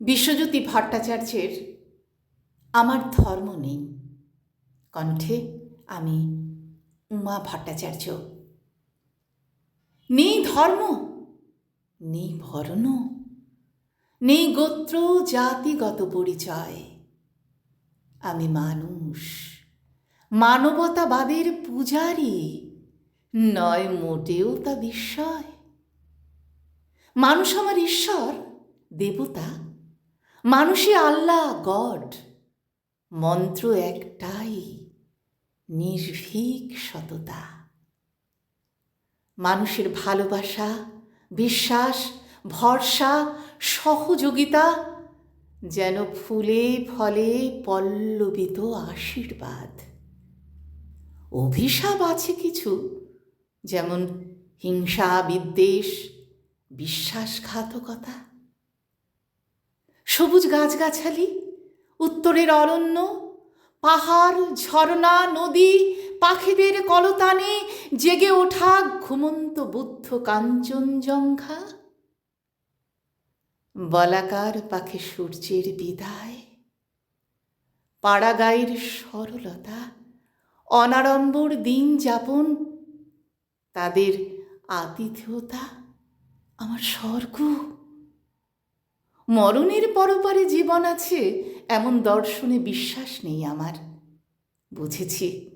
বিশ্বজ্যোতি ভট্টাচার্যের আমার ধর্ম নেই কণ্ঠে আমি উমা ভট্টাচার্য। নেই ধর্ম, নেই বর্ণ, নেই গোত্র জাতিগত পরিচয়। আমি মানুষ, মানবতাবাদের পূজারী নয় মোটেও তা বিস্ময়। মানুষ আমার ঈশ্বর, দেবতা, মানুষই আল্লাহ গড। মন্ত্র একটাই, নির্ভীক সততা। মানুষের ভালোবাসা, বিশ্বাস, ভরসা, সহযোগিতা যেন ফুলে ফলে পল্লবিত আশীর্বাদ। অভিশাপ আছে কিছু, যেমন হিংসা, বিদ্বেষ, বিশ্বাসঘাতকতা। সবুজ গাছগাছালি, উত্তরের অরণ্য, পাহাড়, ঝর্ণা, নদী, পাখিদের কলতানে জেগে ওঠা ঘুমন্ত বুদ্ধ কাঞ্চনজঙ্ঘা। বলাকার পাখি সূর্যের বিদায়, পাড়াগাঁয়ের সরলতা, অনাড়ম্বর দিন যাপন, তাদের আতিথেয়তা আমার স্বর্গ। মরণের পরপারে জীবন আছে এমন দর্শনে বিশ্বাস নেই আমার। বুঝেছি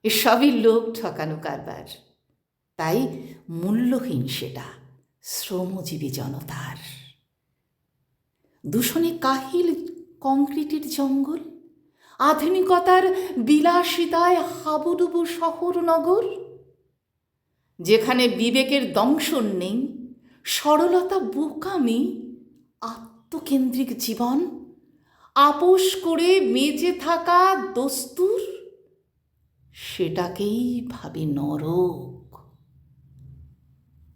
এসবই লোক ঠকানো কারবার, তাই মূল্যহীন সেটা শ্রমজীবী জনতার। দূষণে কাহিল কংক্রিটের জঙ্গল, আধুনিকতার বিলাসিতায় হাবুডুবু শহর নগর। যেখানে বিবেকের দংশন নেই, সরলতা বোকামি, আত্মকেন্দ্রিক জীবন, আপোষ করে বেঁচে থাকা দস্তুর, সেটাকেই ভাবি নরক।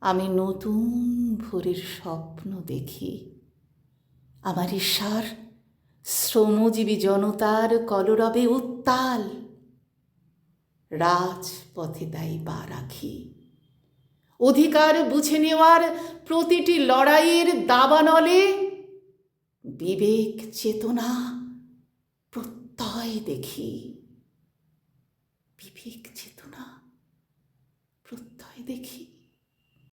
আমি নতুন ভোরের স্বপ্ন দেখি। আমার ঈশ্বর শ্রমজীবী জনতার কলরবে উত্তাল। রাজপথে তাই পা রাখি, অধিকার বুঝে নেওয়ার প্রতিটি লড়াইয়ের দাবানলে বিবেক চেতনা প্রত্যয় দেখি। বিবেক চেতনা প্রত্যয় দেখি।